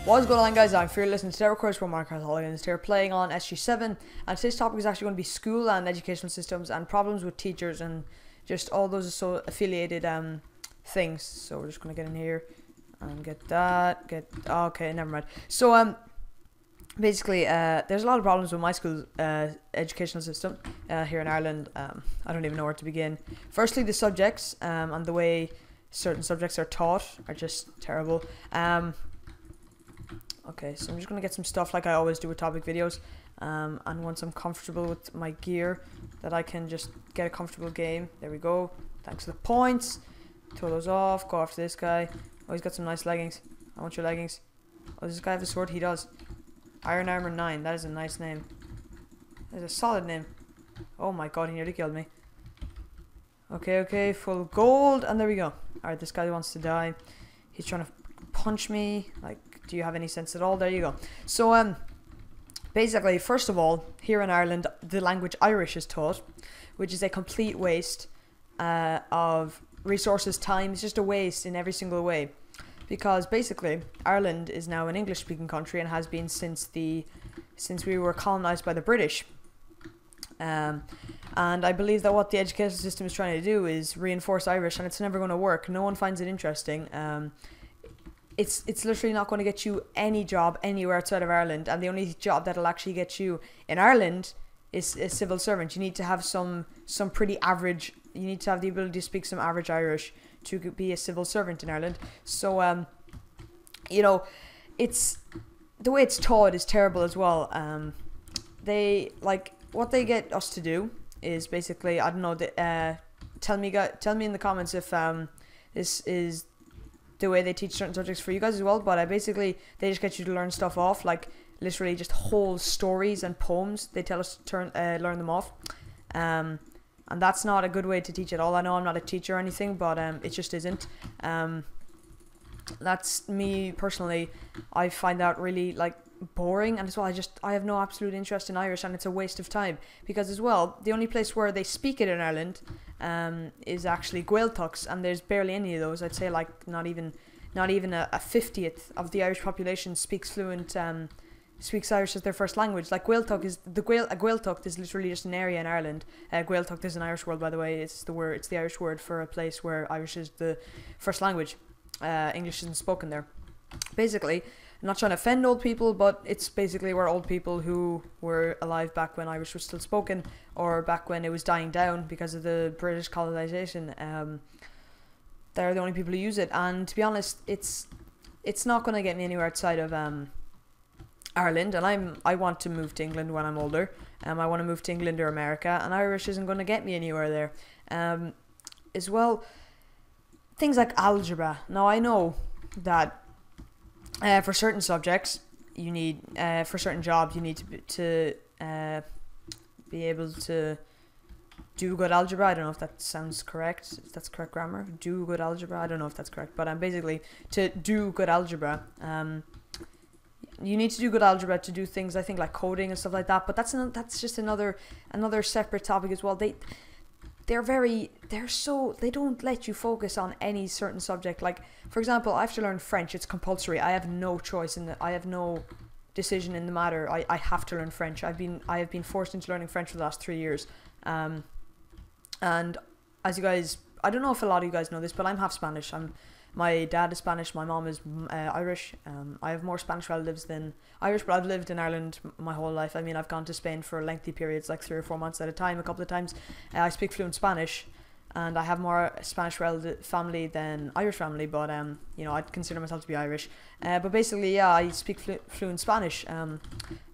What's going on, guys? I'm Fearless and today we're recording from Minecraft Hooligans. Today we're playing on SG7 and today's topic is actually going to be school and educational systems and problems with teachers and just all those affiliated things. So we're just going to get in here and get that, okay, never mind. So basically there's a lot of problems with my school educational system here in Ireland. I don't even know where to begin. Firstly, the subjects and the way certain subjects are taught are just terrible. Okay, so I'm just going to get some stuff like I always do with topic videos, and once I'm comfortable with my gear, that I can just get a comfortable game. There we go. Thanks for the points. Throw those off. Go after this guy. Oh, he's got some nice leggings. I want your leggings. Oh, does this guy have a sword? He does. Iron Armor 9. That is a nice name. That is a solid name. Oh my god, he nearly killed me. Okay, full gold, and there we go. Alright, this guy wants to die. He's trying to punch me. Like, do you have any sense at all? There you go. So basically, first of all, here in Ireland, the language Irish is taught, which is a complete waste of resources, time. It's just a waste in every single way, because basically Ireland is now an English-speaking country and has been since we were colonized by the British. And I believe that what the education system is trying to do is reinforce Irish, and it's never going to work. No one finds it interesting. It's literally not going to get you any job anywhere outside of Ireland, and the only job that'll actually get you in Ireland is a civil servant. You need to have some pretty average. You need to have the ability to speak some average Irish to be a civil servant in Ireland. So you know, it's the way it's taught is terrible as well. They like what they get us to do is basically, I don't know. Tell me in the comments if this is the way they teach certain subjects for you guys as well, but basically they just get you to learn stuff off, like literally just whole stories and poems. They tell us to learn them off, and that's not a good way to teach at all. I know I'm not a teacher or anything, but it just isn't. That's me personally. I find that really like boring, and as well I have no absolute interest in Irish, and it's a waste of time, because as well the only place where they speak it in Ireland is actually Gaeltachts, and there's barely any of those. I'd say like not even a 50th of the Irish population speaks Irish as their first language. Like Gaeltacht is literally just an area in Ireland. Gaeltacht is an Irish word, by the way. It's the Irish word for a place where Irish is the first language. English isn't spoken there. Basically, I'm not trying to offend old people, but it's basically where old people who were alive back when Irish was still spoken, or back when it was dying down because of the British colonization, they're the only people who use it. And to be honest, it's not going to get me anywhere outside of Ireland, and I want to move to England when I'm older. I want to move to England or America, and Irish isn't going to get me anywhere there. As well, things like algebra. Now I know that for certain subjects you need, for certain jobs you need to be able to do good algebra. I don't know if that sounds correct, if that's correct grammar. Do good algebra, I don't know if that's correct, but basically to do good algebra, you need to do good algebra to do things, I think, like coding and stuff like that. But that's just another separate topic as well. They don't let you focus on any certain subject. Like, for example, I have to learn French. It's compulsory. I have no choice I have no decision in the matter. I have to learn French. I have been forced into learning French for the last 3 years. And as you guys, I don't know if a lot of you guys know this, but I'm half Spanish. My dad is Spanish, my mom is Irish. I have more Spanish relatives than Irish, but I've lived in Ireland my whole life. I mean, I've gone to Spain for lengthy periods, like 3 or 4 months at a time, a couple of times. I speak fluent Spanish, and I have more Spanish relative family than Irish family, but you know, I'd consider myself to be Irish. But basically, yeah, I speak fluent Spanish, and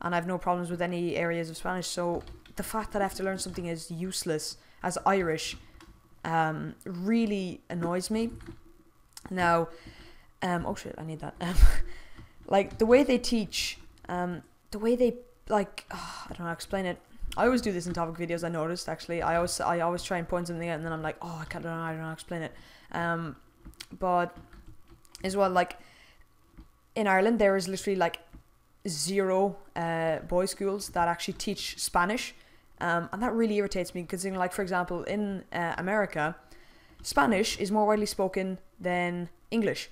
I have no problems with any areas of Spanish. So the fact that I have to learn something as useless as Irish really annoys me. Now, oh shit, I need that. Like the way they teach, the way they like, I don't know how to explain it. I always do this in topic videos. I noticed, actually. I always try and point something out, and then I'm like, oh, I don't know how to explain it. But as well, like in Ireland, there is literally like 0 boys' schools that actually teach Spanish, and that really irritates me. Because, like, for example, in America, Spanish is more widely spoken than English.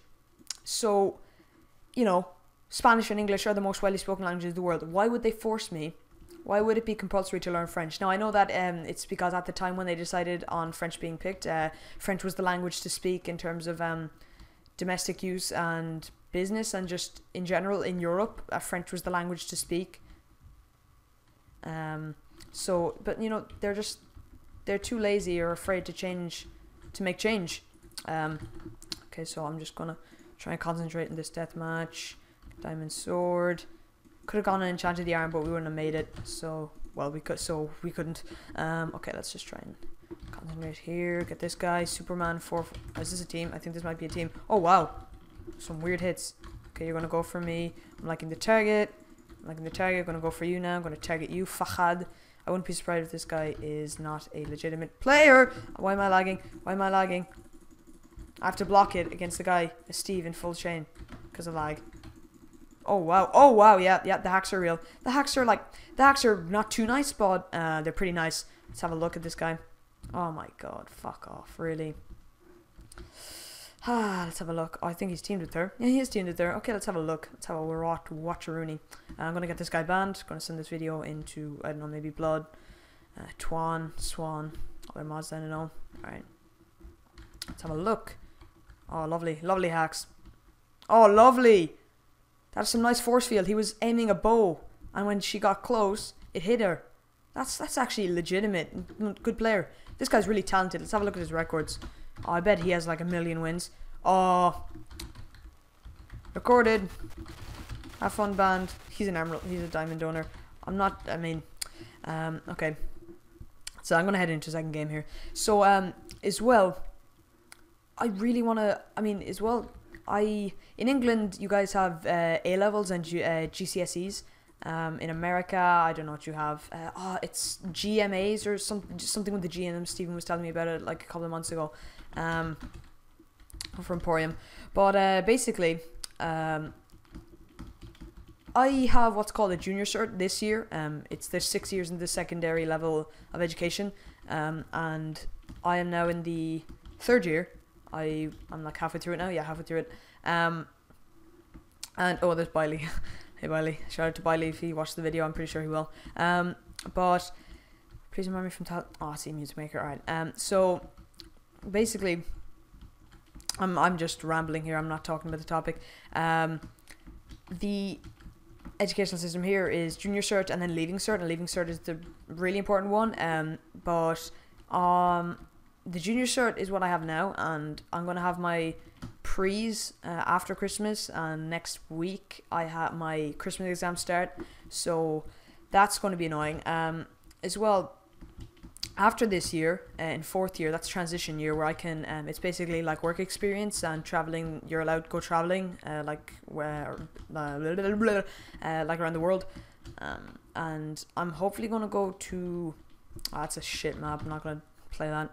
So, you know, Spanish and English are the most widely spoken languages in the world. Why would they force me? Why would it be compulsory to learn French? Now, I know that it's because at the time when they decided on French being picked, French was the language to speak in terms of domestic use and business, and just in general in Europe, French was the language to speak. So, but you know, they're too lazy or afraid to make change. Okay, so I'm just gonna try and concentrate in this deathmatch. Diamond sword. Could have gone and enchanted the arm, but we wouldn't have made it. So, well, we couldn't. Okay, let's just try and concentrate here. Get this guy. Superman 4. Is this a team? I think this might be a team. Oh, wow. Some weird hits. Okay, you're going to go for me. I'm liking the target. I'm going to go for you now. I'm going to target you, Fahad. I wouldn't be surprised if this guy is not a legitimate player. Why am I lagging? Why am I lagging? I have to block it against the guy, Steve, in full chain because of lag. Oh wow, yeah, the hacks are real. The hacks are not too nice, but they're pretty nice. Let's have a look at this guy. Oh my god, fuck off, really. Let's have a look. Oh, I think he's teamed with her. Yeah, he is teamed with her. Okay, let's have a look. Let's have a watch-a-rooney. I'm gonna get this guy banned. Gonna send this video into, I don't know, maybe Blood, Swan, other mods, I don't know. Alright. Let's have a look. Oh, lovely hacks. Oh, lovely! That's some nice force field. He was aiming a bow, and when she got close, it hit her. That's actually legitimate. Good player. This guy's really talented. Let's have a look at his records. Oh, I bet he has like 1 million wins. Oh. Recorded. Have fun, band. He's an emerald. He's a diamond donor. I'm not, I mean, okay. So I'm going to head into second game here. So, as well, I really want to, I mean, as well, in England, you guys have A-levels and GCSEs. In America, I don't know what you have. It's GMAs or something with the G in them. Stephen was telling me about it like a couple of months ago. For Emporium. But basically, I have what's called a junior cert this year. There's 6 years in the secondary level of education. And I am now in the 3rd year. I'm like halfway through it now. Yeah, halfway through it. And oh, there's Biley. Hey Biley, shout out to Biley if he watched the video. I'm pretty sure he will. But please remind me from I see Music Maker. Alright. So basically, I'm just rambling here. I'm not talking about the topic. The educational system here is junior cert and then leaving cert, and leaving cert is the really important one. But the junior cert is what I have now, and I'm gonna have my pre's after Christmas, and next week I have my Christmas exam start, so that's going to be annoying. As well, after this year, in 4th year, that's transition year where I can, it's basically like work experience and traveling. You're allowed to go traveling, like around the world, and I'm hopefully going to go to, that's a shit map, I'm not going to play that.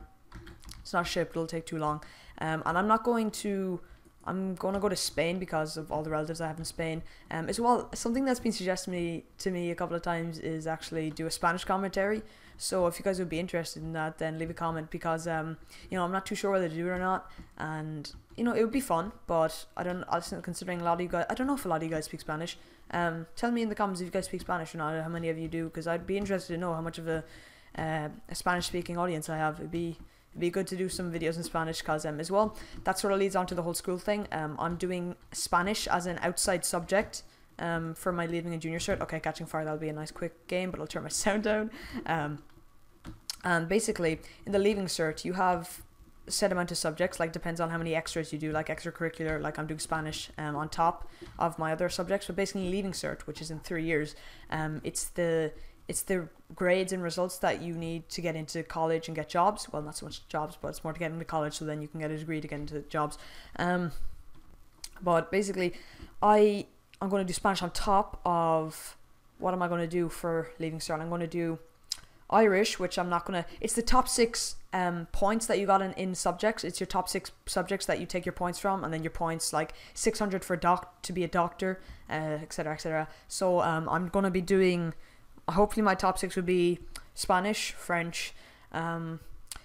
It's not shit, it'll take too long. And I'm going to go to Spain because of all the relatives I have in Spain. As well, something that's been suggested to me a couple of times is actually do a Spanish commentary. So if you guys would be interested in that, then leave a comment, because you know, I'm not too sure whether to do it or not, and you know, it would be fun, but I don't. Considering a lot of you guys, I don't know if a lot of you guys speak Spanish. Tell me in the comments if you guys speak Spanish or not, how many of you do, because I'd be interested to know how much of a Spanish-speaking audience I have. It'd be good to do some videos in Spanish, because as well, that sort of leads on to the whole school thing. I'm doing Spanish as an outside subject for my leaving and junior cert. Okay, catching fire, that'll be a nice quick game, but I'll turn my sound down. And basically, in the leaving cert, you have a set amount of subjects, like depends on how many extras you do, like extracurricular, like I'm doing Spanish on top of my other subjects. But basically, leaving cert, which is in 3 years, it's the grades and results that you need to get into college and get jobs. Well, not so much jobs, but it's more to get into college, so then you can get a degree to get into jobs. But basically, I'm going to do Spanish on top of, what am I going to do for leaving cert? I'm going to do Irish, which I'm not going to, it's the top 6 points that you got in subjects. It's your top 6 subjects that you take your points from, and then your points, like 600 for to be a doctor, etc, etc. So I'm going to be doing, hopefully my top 6 would be Spanish, French.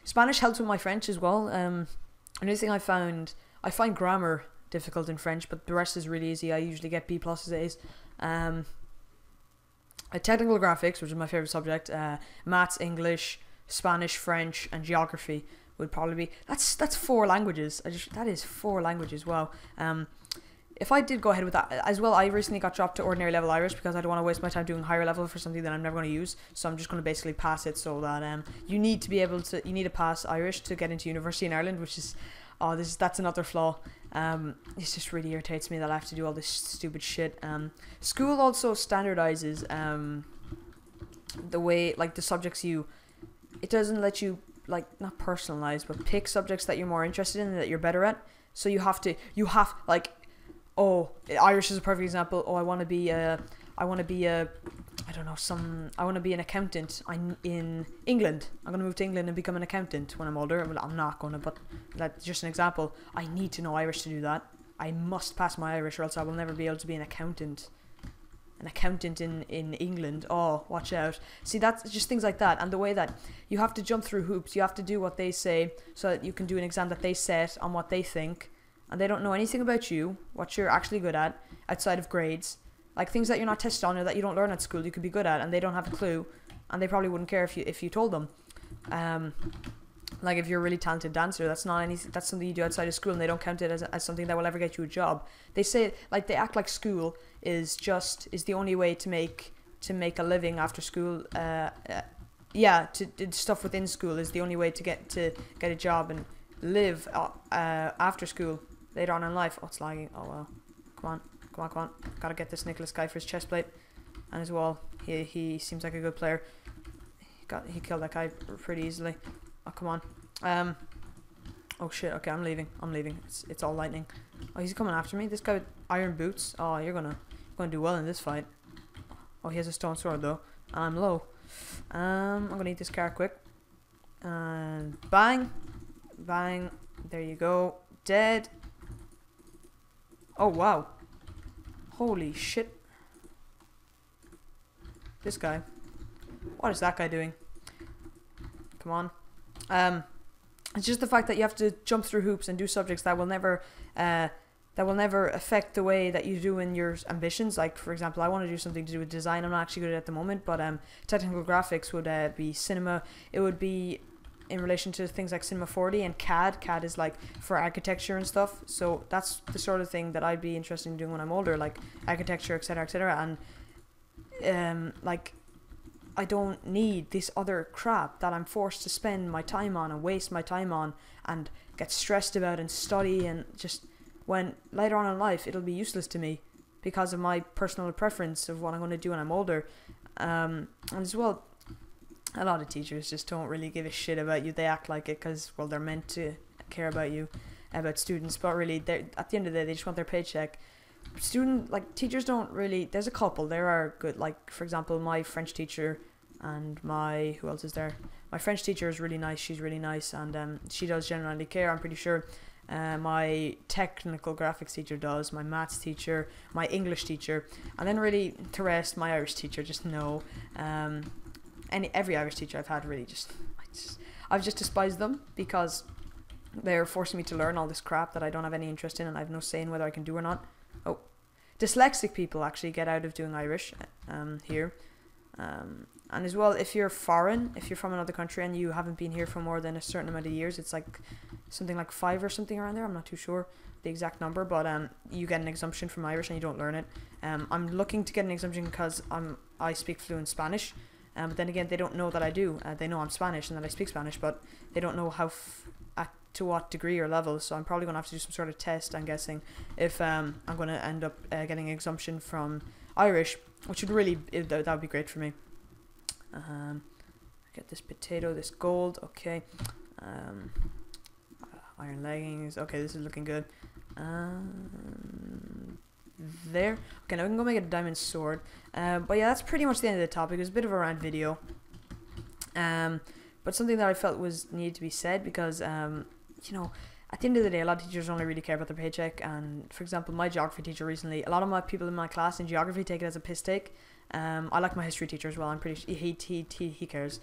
Spanish helps with my French as well. Another thing I find grammar difficult in French, but the rest is really easy. I usually get B pluses, A's. Technical graphics, which is my favorite subject, maths, English, Spanish, French, and geography would probably be, that's 4 languages. That is 4 languages. Wow. If I did go ahead with that as well, I recently got dropped to ordinary level Irish because I don't want to waste my time doing higher level for something that I'm never going to use. So I'm just going to basically pass it, so that you need to pass Irish to get into university in Ireland, which is, that's another flaw. It just really irritates me that I have to do all this stupid shit. School also standardizes the way, like, the subjects it doesn't let you, like, not personalize, but pick subjects that you're more interested in and that you're better at. So you have like, oh, Irish is a perfect example. Oh, I want to be an accountant. I'm in England. I'm going to move to England and become an accountant when I'm older. Well, I'm not going to, but that's just an example. I need to know Irish to do that. I must pass my Irish or else I will never be able to be an accountant. An accountant in England. Oh, watch out. See, that's just things like that. And the way that you have to jump through hoops. You have to do what they say so that you can do an exam that they set on what they think. And they don't know anything about you, what you're actually good at, outside of grades. Like, things that you're not tested on or that you don't learn at school, you could be good at, and they don't have a clue, and they probably wouldn't care if you told them. Like, if you're a really talented dancer, that's something you do outside of school, and they don't count it as something that will ever get you a job. They say, like, they act like school is the only way to make a living after school. Stuff within school is the only way to get a job and live after school later on in life. Oh, it's lagging. Oh well. Come on. Gotta get this Nicholas guy for his chest plate. And as well, he seems like a good player. He killed that guy pretty easily. Oh, come on. Oh shit, okay, I'm leaving. It's all lightning. Oh, he's coming after me. This guy with iron boots. Oh, you're gonna do well in this fight. Oh, he has a stone sword though. And I'm low. I'm gonna eat this carrot quick. And bang. Bang. There you go. Dead. Oh, wow. Holy shit. This guy. What is that guy doing? Come on. It's just the fact that you have to jump through hoops and do subjects that will never affect the way that you do in your ambitions. Like, for example, I want to do something to do with design. I'm not actually good at the moment, but technical graphics would be cinema. It would be in relation to things like Cinema 4D and CAD. CAD is like for architecture and stuff. So that's the sort of thing that I'd be interested in doing when I'm older, like architecture, etc., etc. And like, I don't need this other crap that I'm forced to spend my time on and waste my time on and get stressed about and study, and just when later on in life it'll be useless to me because of my personal preference of what I'm going to do when I'm older. And as well, a lot of teachers just don't really give a shit about you. They act like it because, well, they're meant to care about you, about students, but really, at the end of the day, they just want their paycheck. Teachers don't really, there's a couple, there are good, like, for example, my French teacher and who else is there? My French teacher is really nice, she's really nice, and she does genuinely care, I'm pretty sure. My technical graphics teacher does, my maths teacher, my English teacher, and then really, the rest, my Irish teacher, just no. Every Irish teacher I've had, really I've just despised them because they're forcing me to learn all this crap that I don't have any interest in and I have no say in whether I can do or not. Oh, dyslexic people actually get out of doing Irish here. And as well, if you're foreign, if you're from another country and you haven't been here for more than a certain amount of years, it's like something like 5 or something around there, I'm not too sure the exact number, but you get an exemption from Irish and you don't learn it. I'm looking to get an exemption because I speak fluent Spanish. But then again, they don't know that I do. They know I'm Spanish and that I speak Spanish, but they don't know to what degree or level. So I'm probably going to have to do some sort of test, I'm guessing, if I'm going to end up getting an exemption from Irish, which would really, that would be great for me. Get this potato, this gold, okay. Iron leggings, okay, this is looking good. There. Okay, now we can go make a diamond sword. But yeah, that's pretty much the end of the topic. It was a bit of a rant video. But something that I felt needed to be said because, you know, at the end of the day, a lot of teachers only really care about their paycheck. And for example, my geography teacher recently, a lot of my people in my class in geography take it as a piss take. I like my history teacher as well. I'm pretty he cares.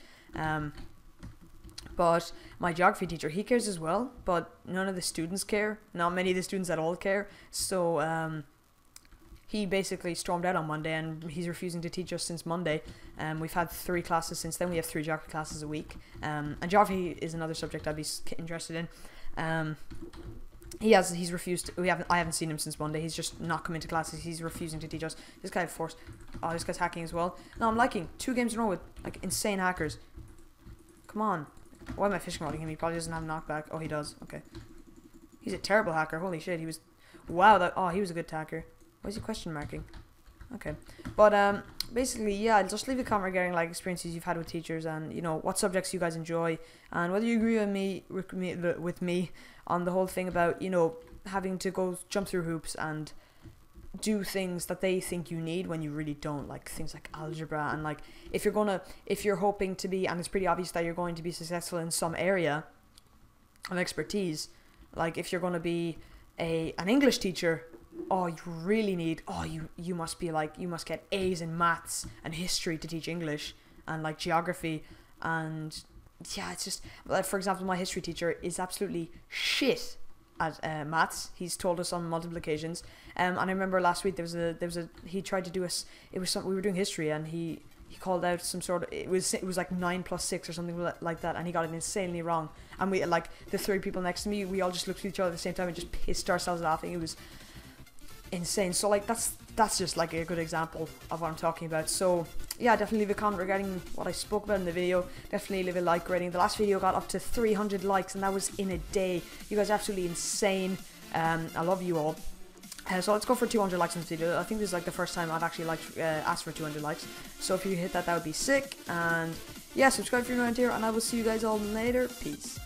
But my geography teacher, he cares as well, but none of the students care. Not many of the students at all care. So he basically stormed out on Monday, and he's refusing to teach us since Monday. We've had 3 classes since then. We have 3 geography classes a week. And geography is another subject I'd be interested in. He's refused. I haven't seen him since Monday. He's just not coming to classes. He's refusing to teach us. This guy forced. Oh, this guy's hacking as well. No, I'm liking 2 games in a row with like insane hackers. Come on. Why am I fishing rodding him? He probably doesn't have knockback. Oh, he does. Okay. He's a terrible hacker. Holy shit. He was. Wow. Oh, he was a good hacker. Why is he question marking? Okay. But basically, yeah, just leave a comment regarding like experiences you've had with teachers, and you know what subjects you guys enjoy, and whether you agree with me on the whole thing about, you know, having to go jump through hoops and do things that they think you need when you really don't, like things like algebra. And like if you're hoping to be, and it's pretty obvious that you're going to be successful in some area of expertise, like if you're going to be an English teacher, oh, you really need, you must get A's in maths and history to teach English, and like geography. And yeah, it's just, like, for example, my history teacher is absolutely shit at maths. He's told us on multiple occasions. And I remember last week he tried to do us. We were doing history, and he called out some sort of, it was like 9 + 6 or something like that, and he got it insanely wrong. And we, like, the 3 people next to me, we all just looked at each other at the same time and just pissed ourselves laughing. It was insane. So like that's just like a good example of what I'm talking about. So yeah, definitely leave a comment regarding what I spoke about in the video. Definitely leave a like rating. The last video got up to 300 likes, and that was in a day. You guys are absolutely insane. I love you all. So let's go for 200 likes on this video. I think this is like the first time I've actually asked for 200 likes. So if you hit that, that would be sick. And yeah, subscribe if you're new around here, and I will see you guys all later. Peace.